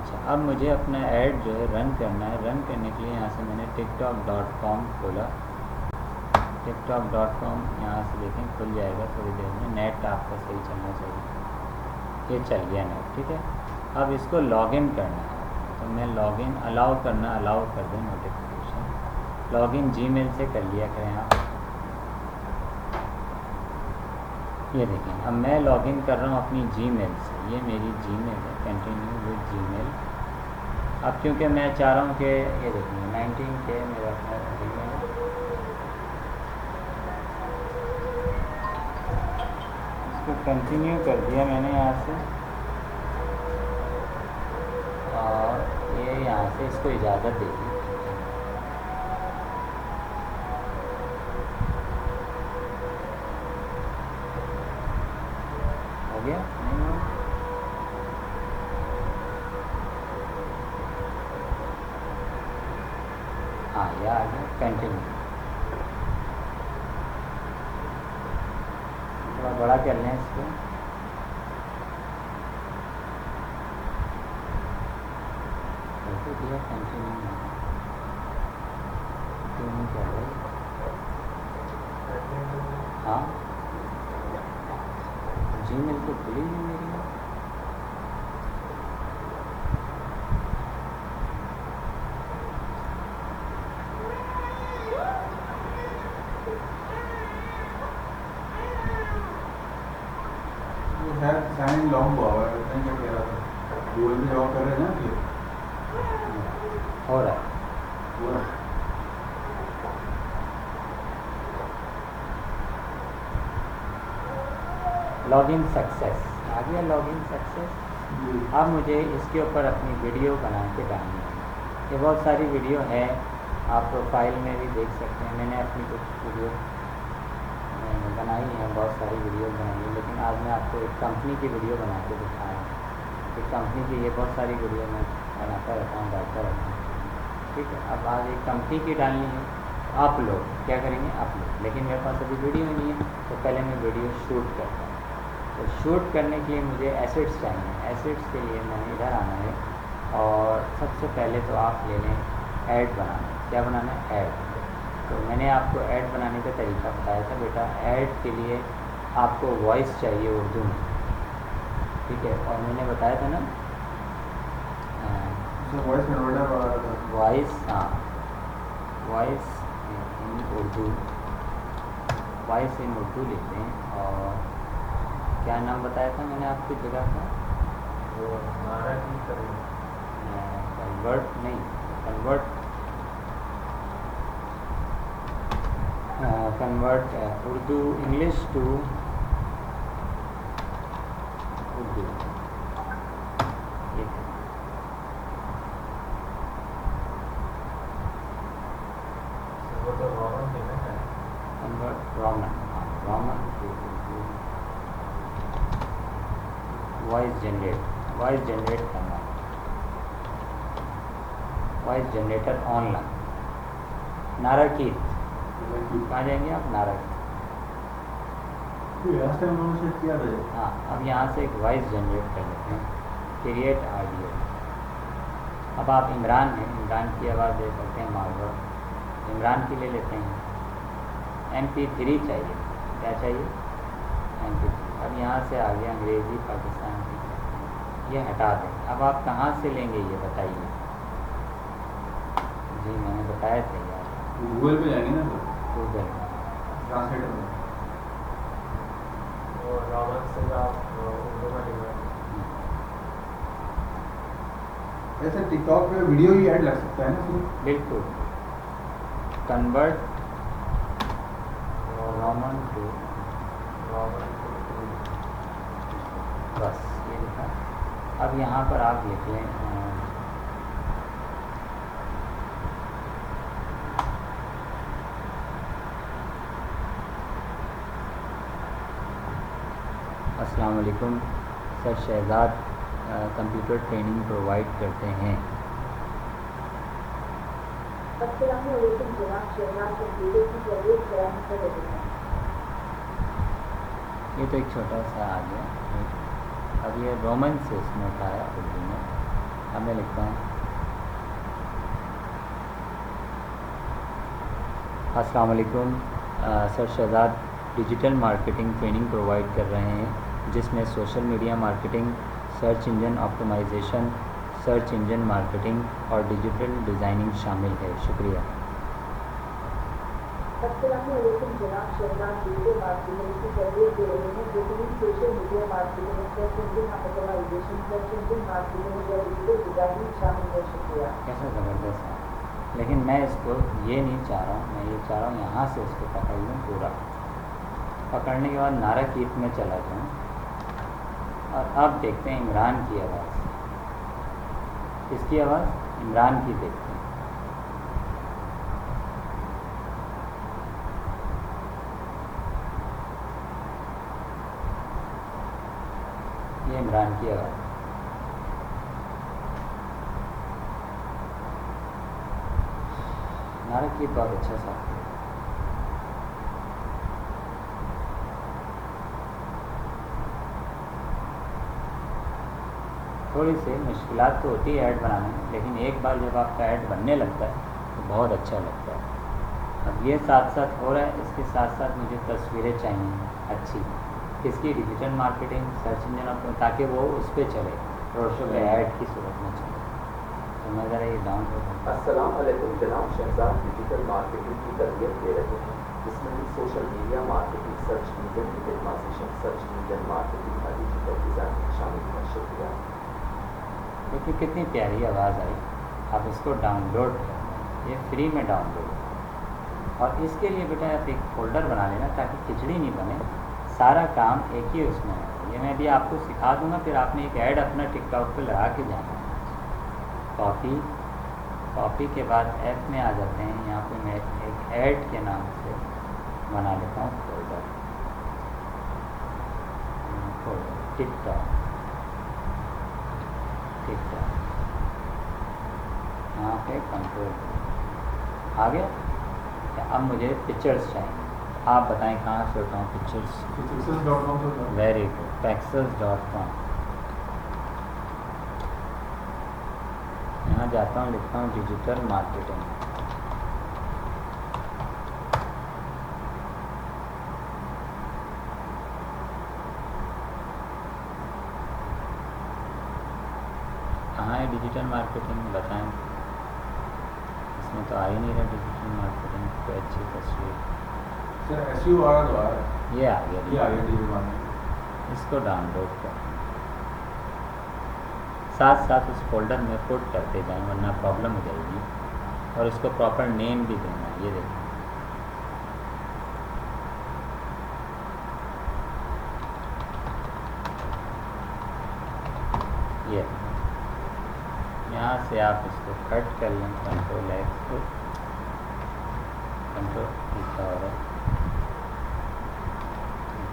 अच्छा, अब मुझे अपना ऐड जो है रन करना है। रन करने के लिए यहाँ से मैंने tiktok.com खोला। tiktok.com यहाँ से देखें खुल जाएगा थोड़ी देर में। नेट आपका सही चलना चाहिए। ये चल गया नेट, ठीक है। अब इसको लॉगिन करना है, तो मैं लॉगिन अलाउ कर दें नोटिफिकेशन। लॉगिन जीमेल से कर लिया करें आप। ये देखें, अब मैं लॉगिन कर रहा हूँ अपनी जीमेल से। ये मेरी जीमेल है, कंटिन्यू विद जीमेल। अब क्योंकि मैं चाह रहा हूँ कि ये देखिए 19 के मेरा जीमेल है, इसको कंटिन्यू कर दिया मैंने यहाँ से, और ये यहाँ से इसको इजाज़त दे दी। हो गया? नहीं हो? हाँ, ये आ गया कंटिन्यू। थोड़ा बड़ा कर लें इसको। कैसे दिया कंटिन्यू कर रहे? हाँ, जीमेल तो खुली नहीं मेरी। साइन लॉन्ग हुआ है, पता नहीं क्या कह रहा था। गूगल में जॉब कर रहे हैं ना, ये हो रहा है। हुआ है। लॉगिन सक्सेस आ गया, लॉगिन सक्सेस। अब मुझे इसके ऊपर अपनी वीडियो बना के डालनी है। ये बहुत सारी वीडियो है, आप प्रोफाइल में भी देख सकते हैं। मैंने अपनी कुछ वीडियो बनाई है, बहुत सारी वीडियो बनाई है, लेकिन आज मैं आपको एक कंपनी की वीडियो बना के दिखाया। एक कंपनी की, ये बहुत सारी वीडियो मैं बनाता रहता हूँ, डालता रहता हूँ, ठीक है। अब आज एक कंपनी की डालनी है। अपलोड क्या करेंगे? अपलोड। लेकिन मेरे पास अभी वीडियो नहीं है, तो पहले मैं वीडियो शूट करता हूँ। तो शूट करने के लिए मुझे एसेट्स चाहिए। एसेट्स के लिए मैंने इधर आना है, और सबसे पहले तो आप ले लें ऐड बनाना। क्या बनाना है? ऐड। तो मैंने आपको ऐड बनाने का तरीका बताया था बेटा। ऐड के लिए आपको वॉइस चाहिए उर्दू में, ठीक है। और मैंने बताया था ना वॉइस कन्वर्टर, वॉइस, हाँ, voice in Urdu, voice in Urdu लेते हैं। और क्या नाम बताया था मैंने आपकी जगह का? वो हमारा की करें कन्वर्ट नहीं, convert Urdu English to Urdu. वो तो रॉमन थे ना, convert Roman, Roman to Urdu. Voice generate करना, वॉइस जनरेटर ऑनलाइन। नाराकीत, कहाँ जाएंगे आप? नाराकीत। लास्ट टाइम उन्होंने सेट किया था। हाँ, अब यहाँ से एक वॉइस जनरेट कर लेते हैं, क्रिएट ऑडियो। अब आप इमरान हैं, इमरान की आवाज़ दे सकते हैं। मालवा इमरान की ले लेते हैं। MP3 चाहिए। क्या चाहिए? MP3। अब यहाँ से आ गया अंग्रेज़ी पाकिस्तान की, ये हटा दें। अब आप कहाँ से लेंगे ये बताइए? जी मैंने बताया था यार, गूगल पे जाएंगे ना सर, गूगल। ट्रांसलेटर में। वो रॉमन से आप उर्दू में लिखा। ऐसे टिकटॉक पे वीडियो ही ऐड लग सकता है ना सर? बिल्कुल। कन्वर्ट रॉमन टू, बस ये लिखा। अब यहाँ पर आप लिख लें अस्सलाम वालेकुम sir, Shahzad computer training provide करते हैं। अस्सलाम वालेकुम जनाब, शहजाद कंप्यूटर की सर्विस फराहम कर रहे हैं। ये तो एक छोटा सा आ गया। अब ये रोमन से इसमें उठाया उर्दू में। अब मैं लिखता हूँ अस्सलाम वालेकुम sir, Shahzad digital marketing training provide कर रहे हैं जिसमें social media marketing, search engine optimisation, search engine marketing और डिजिटल डिज़ाइनिंग शामिल है। शुक्रिया। अस्सलामुअलैकुम जनाब, शहजाद डिजिटल मार्केटिंग की तरबियत दे रहे हैं जो कि social media marketing, search engine optimisation, search engine marketing और डिजिटल डिजाइनिंग शामिल है। शुक्रिया। कैसा ज़बरदस्त है, लेकिन मैं इसको ये नहीं चाह रहा हूँ, मैं ये चाह रहा हूँ यहाँ से इसको पकड़ लूँ पूरा। पकड़ने के बाद नारा कीप में चला जाऊँ और अब देखते हैं इमरान की आवाज़। किसकी आवाज़? इमरान की देखते हैं। ये इमरान की आवाज़। नारा की बहुत अच्छा सा थोड़ी सी मुश्किलात तो होती है ऐड बनाने में, लेकिन एक बार जब आपका ऐड बनने लगता है तो बहुत अच्छा लगता है। अब ये साथ साथ हो रहा है, इसके साथ साथ मुझे तस्वीरें चाहिए अच्छी। किसकी? डिजिटल मार्केटिंग, सर्च इंजन, ताकि वो उस पर चले, रोशो पे ऐड की सूरत में चले। तो मैं ज़रा ये डाउनलोड। अस्सलाम वालेकुम जनाब, शहजाद डिजिटल मार्केटिंग की तरबियत दे रहे हैं जिसमें social media marketing, search engine optimisation, search engine marketing और डिजिटल डिज़ाइनिंग शामिल है। शुक्रिया। देखिए कितनी प्यारी आवाज़ आई। आप इसको डाउनलोड करें, ये फ्री में डाउनलोड। और इसके लिए बेटा आप एक फ़ोल्डर बना लेना ताकि खिचड़ी नहीं बने, सारा काम एक ही उसमें है। ये मैं भी आपको सिखा दूँगा, फिर आपने एक ऐड अपना टिकटॉक पे लगा के जाना है। कॉपी के बाद ऐप में आ जाते हैं। यहाँ पे मैं एक ऐड के नाम से बना लेता हूँ फोल्डर टिकटॉक। यहाँ पे कंट्रोल आ गया। अब मुझे पिक्चर्स चाहिए, आप बताएं कहाँ से उठाऊँ pictures? pixels.com very good, pexels.com। यहाँ जाता हूँ, लिखता हूँ डिजिटल मार्केटिंग। कहाँ है डिजिटल मार्केटिंग बताएं? इसमें तो आ ही नहीं रहा डिजिटल मार्केटिंग। कोई अच्छी तस्वीर। सर SEO आ रहा तो आ रहा है। ये आ गया, ये आ गया डिजिटल मार्केटिंग। इसको डाउनलोड कर साथ साथ उस फोल्डर में पुट करते जाएं, वरना प्रॉब्लम हो जाएगी। और इसको प्रॉपर नेम भी देना है। ये देखो, ये यहाँ से आप इसको कट कर लें, कंट्रोल X को, कंट्रोल लिखा हो रहा है,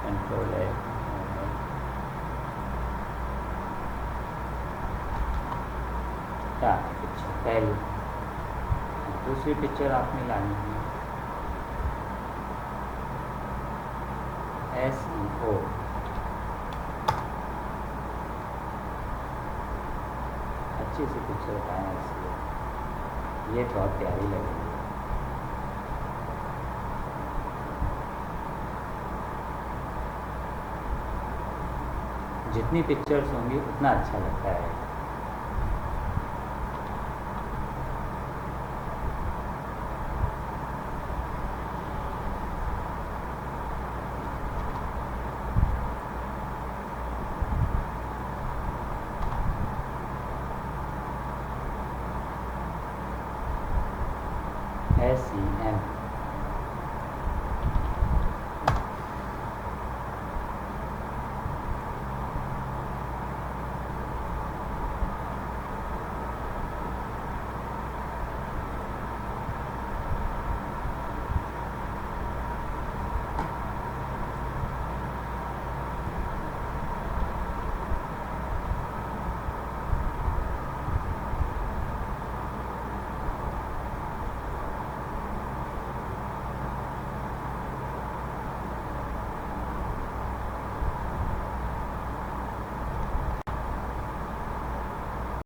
कंट्रोल X। क्या पिक्चर पहली, दूसरी पिक्चर आपने लानी है SEO। अच्छी सी पिक्चर उठाएँ SEO, ये बहुत प्यारी लगेगी। जितनी पिक्चर्स होंगी उतना अच्छा लगता है। SEM